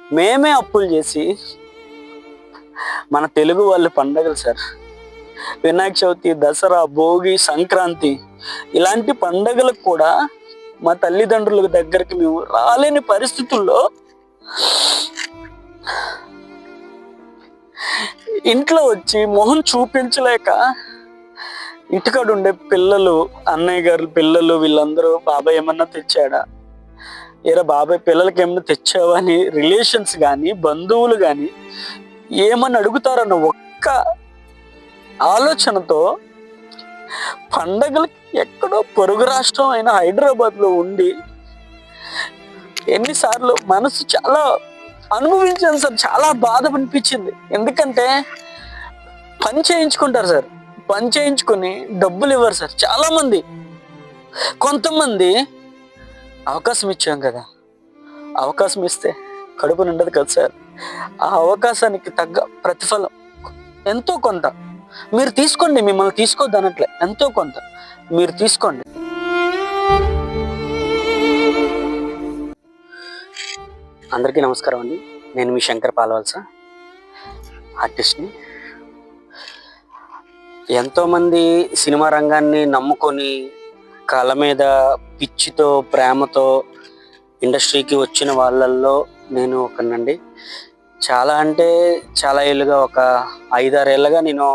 మేమే అప్పులు చేసి మన తెలుగు వాళ్ళ పండగలు సార్, వినాయక చవితి, దసరా, భోగి, సంక్రాంతి ఇలాంటి పండగలకు కూడా మా తల్లిదండ్రుల దగ్గరికి మేము రాలేని పరిస్థితుల్లో ఇంట్లో వచ్చి మొహం చూపించలేక ఇంటికాడ ఉండే పిల్లలు, అన్నయ్య గారు పిల్లలు వీళ్ళందరూ బాబాయ్ ఏమన్నా తెచ్చాడా, ఏరా బాబాయ్ పిల్లలకి ఏమన్నా తెచ్చావా అని రిలేషన్స్ కానీ బంధువులు కానీ ఏమని అడుగుతారన్న ఒక్క ఆలోచనతో పండగలకి ఎక్కడో పొరుగు రాష్ట్రం అయిన హైదరాబాద్లో ఉండి ఎన్నిసార్లు మనసు చాలా అనుభవించాను సార్. చాలా బాధ అనిపించింది. ఎందుకంటే పని చేయించుకుంటారు సార్, పని చేయించుకుని డబ్బులు ఇవ్వరు సార్ చాలా మంది. కొంతమంది అవకాశం ఇచ్చాం కదా, అవకాశం ఇస్తే కడుపు నిండదు కదా సార్. ఆ అవకాశానికి తగ్గ ప్రతిఫలం ఎంతో కొంత మీరు తీసుకోండి, మిమ్మల్ని తీసుకోవద్దు అనట్లే, ఎంతో కొంత మీరు తీసుకోండి. అందరికీ నమస్కారం అండి. నేను మీ శంకర్ పాలవలస, ఆర్టిస్ట్ని. ఎంతోమంది సినిమా రంగాన్ని నమ్ముకొని కళ మీద పిచ్చితో ప్రేమతో ఇండస్ట్రీకి వచ్చిన వాళ్ళల్లో నేను ఒకనండి. చాలా అంటే చాలా ఏళ్ళుగా, ఒక 5-6 ఏళ్ళుగా నేను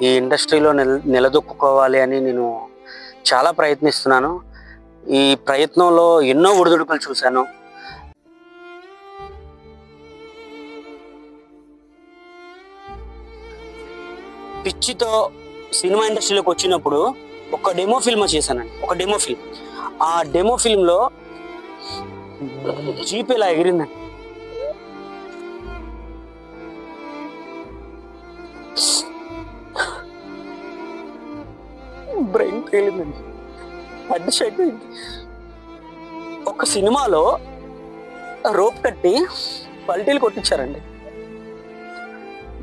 ఈ ఇండస్ట్రీలో నిలదొక్కుకోవాలి అని నేను చాలా ప్రయత్నిస్తున్నాను. ఈ ప్రయత్నంలో ఎన్నో ఒడిదుడుకులు చూశాను. పిచ్చితో సినిమా ఇండస్ట్రీలోకి వచ్చినప్పుడు ఒక డెమో ఫిల్మ్ చేశానండి, ఒక డెమో ఫిల్మ్. ఆ డెమో ఫిల్మ్లో జీప్ ఇలా ఎగిరిందండి. బ్రెయిన్ తేలిందండి, అడ్డు షైట్ అయింది. ఒక సినిమాలో రోప్ కట్టి పల్టీలు కొట్టించారండి,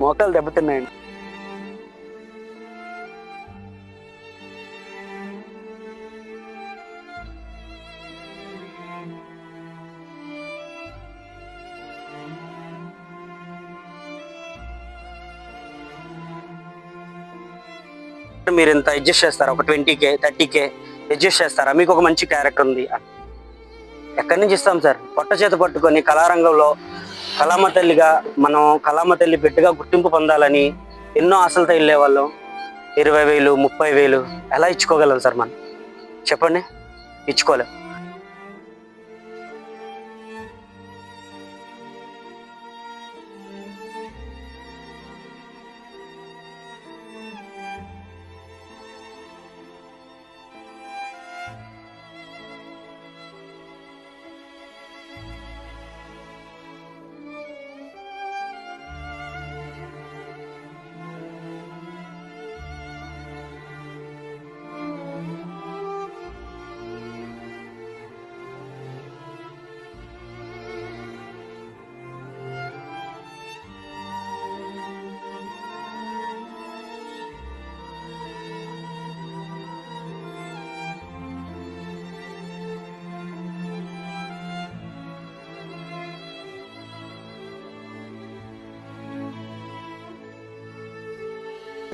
మోకాలు దెబ్బతిన్నాయండి. మీరు ఎంత అడ్జస్ట్ చేస్తారా? ఒక 20K 30K అడ్జస్ట్ చేస్తారా? మీకు ఒక మంచి క్యారెక్టర్ ఉంది. ఎక్కడి నుంచి ఇస్తాం సార్? పొట్ట చేత పట్టుకొని కళారంగంలో కళామ తల్లిగా, మనం కళామ తల్లి బిడ్డగా గుర్తింపు పొందాలని ఎన్నో ఆశలతో వెళ్ళేవాళ్ళం. 20,000 30,000 ఎలా ఇచ్చుకోగలం సార్? మనం చెప్పండి, ఇచ్చుకోలేం.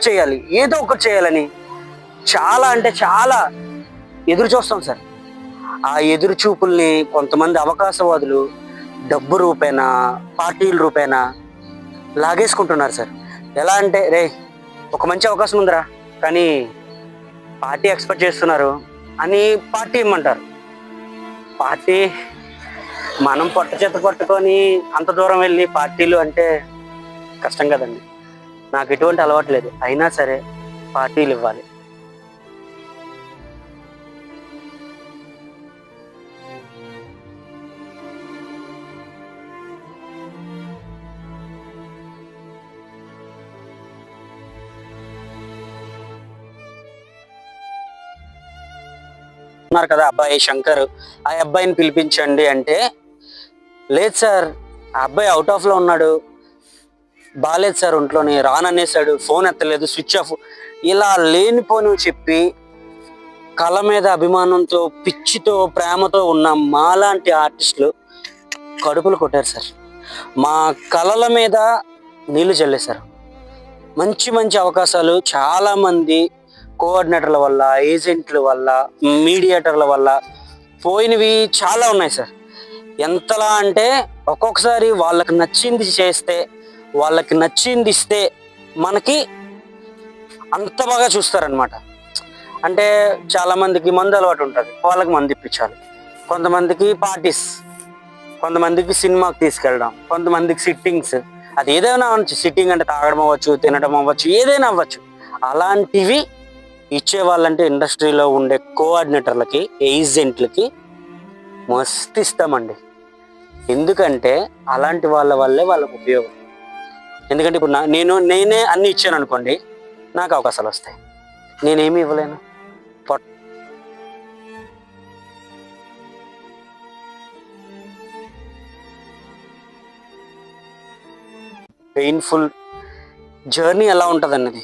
చేయాలి, ఏదో ఒకటి చేయాలని చాలా అంటే చాలా ఎదురు చూస్తాం సార్. ఆ ఎదురు చూపుల్ని కొంతమంది అవకాశవాదులు డబ్బు రూపేనా, పార్టీల రూపేనా లాగేసుకుంటున్నారు సార్. ఎలా అంటే, రే ఒక మంచి అవకాశం ఉందిరా కానీ పార్టీ ఎక్స్పెక్ట్ చేస్తున్నారు అని పార్టీ ఇమ్మంటారు. పార్టీ మనం పొట్ట చేత పట్టుకొని అంత దూరం వెళ్ళి పార్టీలు అంటే కష్టం కదండి. నాకు ఎటువంటి అలవాటు లేదు, అయినా సరే పార్టీలు ఇవ్వాలి. ఉన్నారు కదా అబ్బాయి శంకర్, ఆ అబ్బాయిని పిలిపించండి అంటే, లేదు సార్ ఆ అబ్బాయి అవుట్ ఆఫ్ లో ఉన్నాడు, బాలేదు సార్ ఒంట్లోని, రాననేసాడు, ఫోన్ ఎత్తలేదు, స్విచ్ ఆఫ్, ఇలా లేనిపోని చెప్పి కళ మీద అభిమానంతో పిచ్చితో ప్రేమతో ఉన్న మాలాంటి ఆర్టిస్టులు కడుపులు కొట్టారు సార్. మా కళల మీద నీళ్లు చల్లేశారు. మంచి మంచి అవకాశాలు చాలామంది కోఆర్డినేటర్ల వల్ల, ఏజెంట్ల వల్ల, మీడియేటర్ల వల్ల పోయినవి చాలా ఉన్నాయి సార్. ఎంతలా అంటే ఒక్కొక్కసారి వాళ్ళకి నచ్చింది చేస్తే, వాళ్ళకి నచ్చింది ఇస్తే మనకి అంత బాగా చూస్తారనమాట. అంటే చాలామందికి మందు అలవాటు ఉంటుంది, వాళ్ళకి మందు ఇప్పించాలి. కొంతమందికి పార్టీస్, కొంతమందికి సినిమాకి తీసుకెళ్ళడం, కొంతమందికి సిట్టింగ్స్. అది ఏదైనా అవ్వచ్చు. సిట్టింగ్ అంటే తాగడం అవ్వచ్చు, తినడం అవ్వచ్చు, ఏదైనా అవ్వచ్చు. అలాంటివి ఇచ్చే వాళ్ళంటే ఇండస్ట్రీలో ఉండే కోఆర్డినేటర్లకి, ఏజెంట్లకి మస్తు ఇస్తామండి. ఎందుకంటే అలాంటి వాళ్ళ వల్లే వాళ్ళకి ఉపయోగం. ఎందుకంటే ఇప్పుడు నేనే అన్ని ఇచ్చాను అనుకోండి, నాకు అవకాశాలు వస్తాయి. నేనేమి ఇవ్వలేను. పెయిన్ఫుల్ జర్నీ ఎలా ఉంటుంది అన్నది,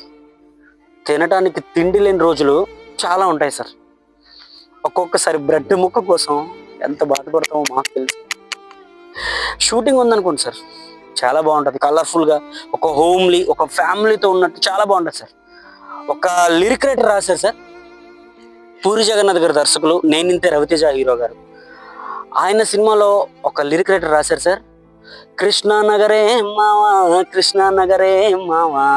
తినడానికి తిండి లేని రోజులు చాలా ఉంటాయి సార్. ఒక్కొక్కసారి బ్రెడ్ ముక్క కోసం ఎంత బాధపడతామో మాకు తెలుసు. షూటింగ్ ఉందనుకోండి సార్, చాలా బాగుంటుంది. కలర్ఫుల్గా ఒక హోమ్లీ, ఒక ఫ్యామిలీతో ఉన్నట్టు చాలా బాగుంటుంది సార్. ఒక లిరిక్ రైటర్ రాశారు సార్, పూరి జగన్నాథ్ గారు దర్శకులు, నేనింతే రవితేజ హీరో గారు. ఆయన సినిమాలో ఒక లిరిక్ రైటర్ రాశారు సార్, కృష్ణానగరే మావా, కృష్ణానగరే మావా,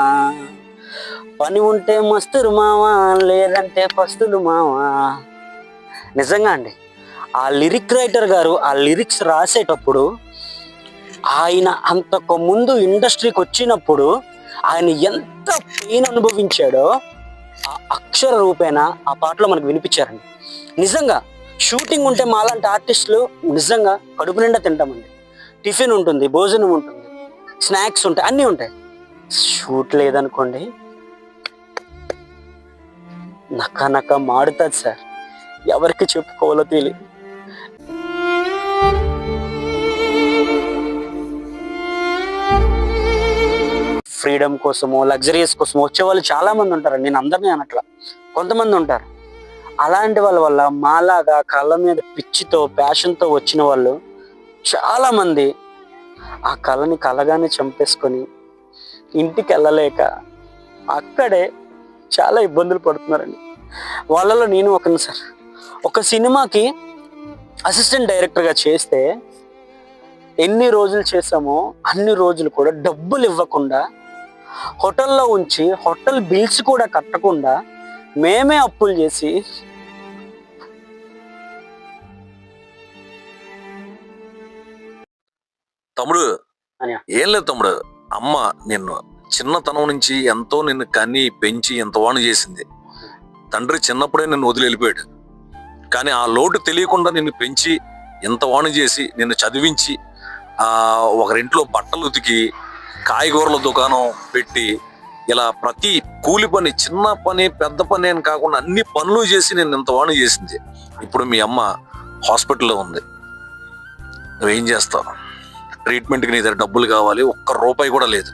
పని ఉంటే మస్తులు మావా, లేదంటే పస్తులు మావా. నిజంగా అండి, ఆ లిరిక్ రైటర్ గారు ఆ లిరిక్స్ రాసేటప్పుడు, ఆయన అంతకు ముందు ఇండస్ట్రీకి వచ్చినప్పుడు ఆయన ఎంత పెయిన్ అనుభవించాడో ఆ అక్షర రూపేణ ఆ పాటలో మనకు వినిపించారండి. నిజంగా షూటింగ్ ఉంటే మాలాంటి ఆర్టిస్టులు నిజంగా కడుపు నిండా తింటామండి. టిఫిన్ ఉంటుంది, భోజనం ఉంటుంది, స్నాక్స్ ఉంటాయి, అన్నీ ఉంటాయి. షూట్ లేదనుకోండి, నక్క నక్క మాడుతుంది సార్. ఎవరికి చెప్పుకోవాలో తెలియదు. ఫ్రీడమ్ కోసమో, లగ్జరీస్ కోసమో వచ్చేవాళ్ళు చాలా మంది ఉంటారు. నేను అందరినీ అనట్లా, కొంతమంది ఉంటారు. అలాంటి వాళ్ళ వల్ల మాలాగా కళ్ళ మీద పిచ్చితో, ప్యాషన్తో వచ్చిన వాళ్ళు చాలామంది ఆ కళని కలగానే చంపేసుకొని ఇంటికి వెళ్ళలేక అక్కడే చాలా ఇబ్బందులు పడుతున్నారండి. వాళ్ళలో నేను ఒకరిని సార్. ఒక సినిమాకి అసిస్టెంట్ డైరెక్టర్గా చేస్తే ఎన్ని రోజులు చేసామో అన్ని రోజులు కూడా డబ్బులు ఇవ్వకుండా, హోటల్లో ఉంచి హోటల్ బిల్స్ కూడా కట్టకుండా మేమే అప్పులు చేసి తమ్ముడు ఏం లేదు తమ్ముడు, అమ్మ నిన్ను చిన్నతనం నుంచి ఎంతో నిన్ను కని పెంచి ఎంత వాణి చేసింది. తండ్రి చిన్నప్పుడే నిన్ను వదిలి వెళ్ళిపోయాడు. కానీ ఆ లోటు తెలియకుండా నిన్ను పెంచి ఎంత వాణి చేసి నిన్ను చదివించి ఒకరింట్లో బట్టలు ఉతికి కాయగూరల దుకాణం పెట్టి ఇలా ప్రతి కూలి పని, చిన్న పని పెద్ద పని అని కాకుండా అన్ని పనులు చేసి నేను ఇంత వాణి చేసింది. ఇప్పుడు మీ అమ్మ హాస్పిటల్లో ఉంది, నువ్వేం చేస్తావు? ట్రీట్మెంట్కి నీ దగ్గర డబ్బులు కావాలి, ఒక్క రూపాయి కూడా లేదు.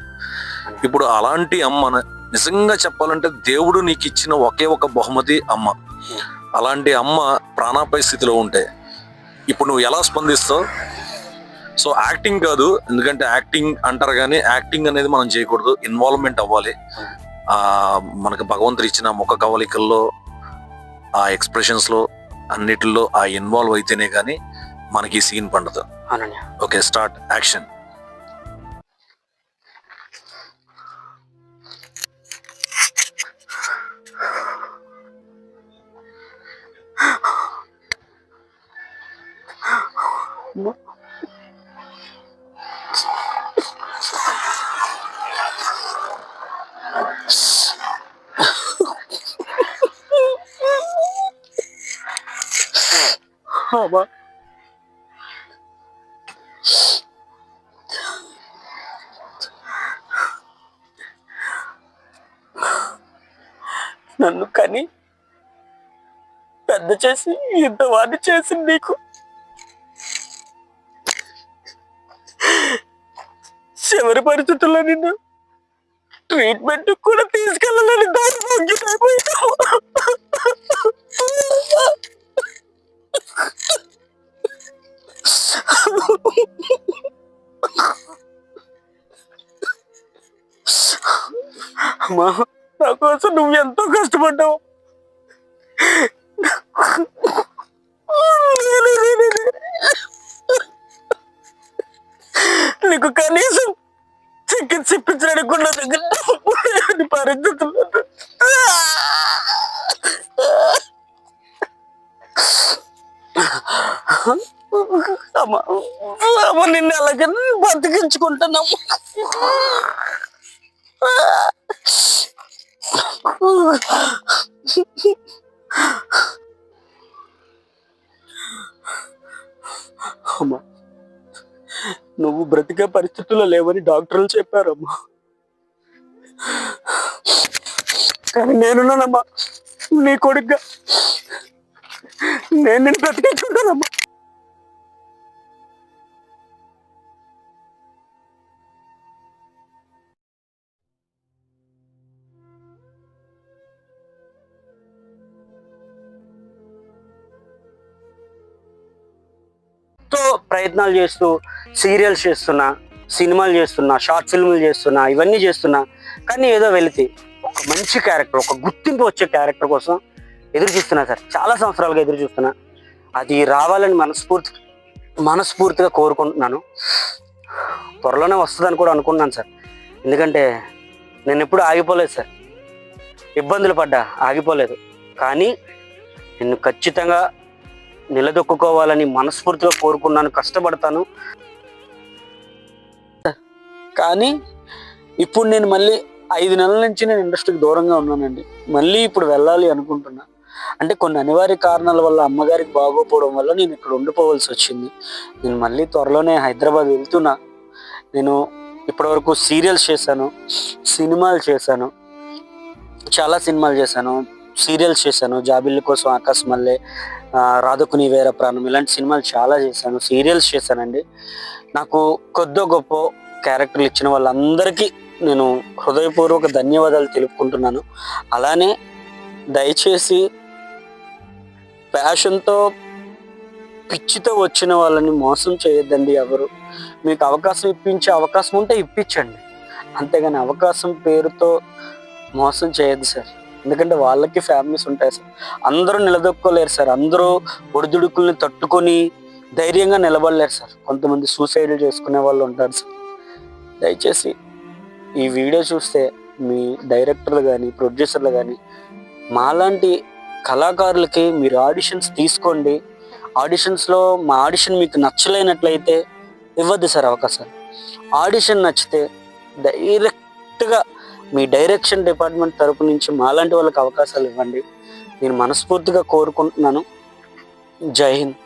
ఇప్పుడు అలాంటి అమ్మను నిజంగా చెప్పాలంటే దేవుడు నీకు ఇచ్చిన ఒకే ఒక బహుమతి అమ్మ. అలాంటి అమ్మ ప్రాణాపాయ స్థితిలో ఉంటే ఇప్పుడు నువ్వు ఎలా స్పందిస్తావు? సో యాక్టింగ్ కాదు, ఎందుకంటే యాక్టింగ్ అంటారు కానీ యాక్టింగ్ అనేది మనం చేయకూడదు, ఇన్వాల్వ్మెంట్ అవ్వాలి. మనకు భగవంతుడు ఇచ్చిన ముఖ కవలికల్లో, ఆ ఎక్స్ప్రెషన్స్ లో అన్నిటిలో ఆ ఇన్వాల్వ్ అయితేనే కానీ మనకి ఈ సీన్ పండదు. Okay, start, action. నన్ను కని పెద్ద చేసి ఇంత వాడిని చేసి నీకు చివరి పరిస్థితుల్లో నిన్ను ట్రీట్మెంట్ కూడా తీసుకెళ్ళాలని దౌర్భాగ్యమైపోయావు. అమ్మా, నా కోసం నువ్వు ఎంతో కష్టపడ్డావు. నీకు కనీసం చికిత్స ఇప్పించడానికి కూడా దగ్గర పరిస్థితుల్లో అమ్మా, అమ్మ నిన్ను అలాగే బతికించుకుంటున్నాము. అమ్మా, నువ్వు బ్రతికే పరిస్థితుల్లో లేవని డాక్టర్లు చెప్పారమ్మా. కానీ నేనున్నానమ్మా, నీ కొడుగ్గా నేను నిన్ను బ్రతికించుకుంటానమ్మా. ప్రయత్నాలు చేస్తూ సీరియల్స్ చేస్తున్నా, సినిమాలు చేస్తున్నా, షార్ట్ ఫిల్ములు చేస్తున్నా, ఇవన్నీ చేస్తున్నా. కానీ ఏదో వెళితే ఒక మంచి క్యారెక్టర్, ఒక గుర్తింపు వచ్చే క్యారెక్టర్ కోసం ఎదురు చూస్తున్నా సార్. చాలా సంవత్సరాలుగా ఎదురు చూస్తున్నా. అది రావాలని మనస్ఫూర్తిగా కోరుకుంటున్నాను. త్వరలోనే వస్తుందని కూడా అనుకున్నాను సార్. ఎందుకంటే నేను ఎప్పుడు ఆగిపోలేదు సార్. ఇబ్బందులు పడ్డా, ఆగిపోలేదు. కానీ నిన్ను ఖచ్చితంగా నిలదొక్కుకోవాలని మనస్ఫూర్తిగా కోరుకున్నాను, కష్టపడతాను. కానీ ఇప్పుడు నేను మళ్ళీ 5 నెలల నుంచి నేను ఇండస్ట్రీకి దూరంగా ఉన్నానండి. మళ్ళీ ఇప్పుడు వెళ్ళాలి అనుకుంటున్నా. అంటే కొన్ని అనివార్య కారణాల వల్ల, అమ్మగారికి బాగోపోవడం వల్ల నేను ఇక్కడ ఉండిపోవాల్సి వచ్చింది. నేను మళ్ళీ త్వరలోనే హైదరాబాద్ వెళ్తున్నా. నేను ఇప్పటివరకు సీరియల్స్ చేశాను, సినిమాలు చేశాను, చాలా సినిమాలు చేశాను, సీరియల్స్ చేశాను. జాబిల్లి కోసం, ఆకాశమల్లె, రాధకుని వేర ప్రాణం, ఇలాంటి సినిమాలు చాలా చేశాను. సీరియల్స్ చేశానండి. నాకు కొద్దో గొప్ప క్యారెక్టర్లు ఇచ్చిన వాళ్ళందరికీ నేను హృదయపూర్వక ధన్యవాదాలు తెలుపుకుంటున్నాను. అలానే దయచేసి ప్యాషన్తో, పిచ్చితో వచ్చిన వాళ్ళని మోసం చేయొద్దండి ఎవరు. మీకు అవకాశం ఇప్పించే అవకాశం ఉంటే ఇప్పించండి, అంతేగాని అవకాశం పేరుతో మోసం చేయొద్దు సార్. ఎందుకంటే వాళ్ళకి ఫ్యామిలీస్ ఉంటాయి సార్. అందరూ నిలదొక్కోలేరు సార్. అందరూ ఒడిదుడుకుల్ని తట్టుకొని ధైర్యంగా నిలబడలేరు సార్. కొంతమంది సూసైడ్లు చేసుకునే వాళ్ళు ఉంటారు సార్. దయచేసి ఈ వీడియో చూస్తే మీ డైరెక్టర్లు కానీ, ప్రొడ్యూసర్లు కానీ, మాలాంటి కళాకారులకి మీరు ఆడిషన్స్ తీసుకోండి. ఆడిషన్స్లో మా ఆడిషన్ మీకు నచ్చలేనట్లయితే ఇవ్వద్దు సార్ అవకాశాలు. ఆడిషన్ నచ్చితే డైరెక్ట్గా మీ డైరెక్షన్ డిపార్ట్మెంట్ తరపు నుంచి మాలాంటి వాళ్ళకి అవకాశాలు ఇవ్వండి. నేను మనస్ఫూర్తిగా కోరుకుంటున్నాను. జై హింద్.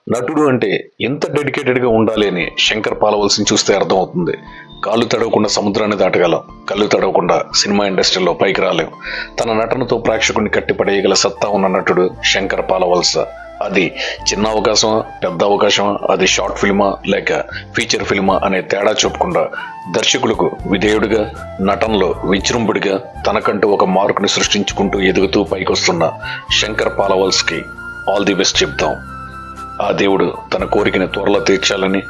నటుడు అంటే ఎంత డెడికేటెడ్గా ఉండాలి అని శంకర్ పాలవలసిని చూస్తే అర్థమవుతుంది. కాళ్ళు తడవకుండా సముద్రాన్ని దాటగలం, కళ్ళు తడవకుండా సినిమా ఇండస్ట్రీలో పైకి రాలేం. తన నటనతో ప్రేక్షకుడిని కట్టిపడేయగల సత్తా ఉన్న నటుడు శంకర్ పాలవలస. అది చిన్న అవకాశమా, పెద్ద అవకాశమా, అది షార్ట్ ఫిల్మా లేక ఫీచర్ ఫిల్మా అనే తేడా చూపకుండా దర్శకులకు విధేయుడిగా, నటనలో విజృంభుడిగా తనకంటూ ఒక మార్కుని సృష్టించుకుంటూ ఎదుగుతూ పైకొస్తున్న శంకర్ పాలవల్స్కి ఆల్ ది బెస్ట్ చెప్తాం. ఆ దేవుడు తన కోరికని త్వరలో తీర్చాలని,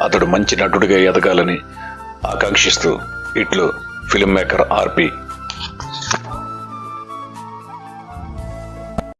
అతడు మంచి నటుడిగా ఎదగాలని ఆకాంక్షిస్తూ ఇట్లు ఫిల్మ్ మేకర్ ఆర్పి.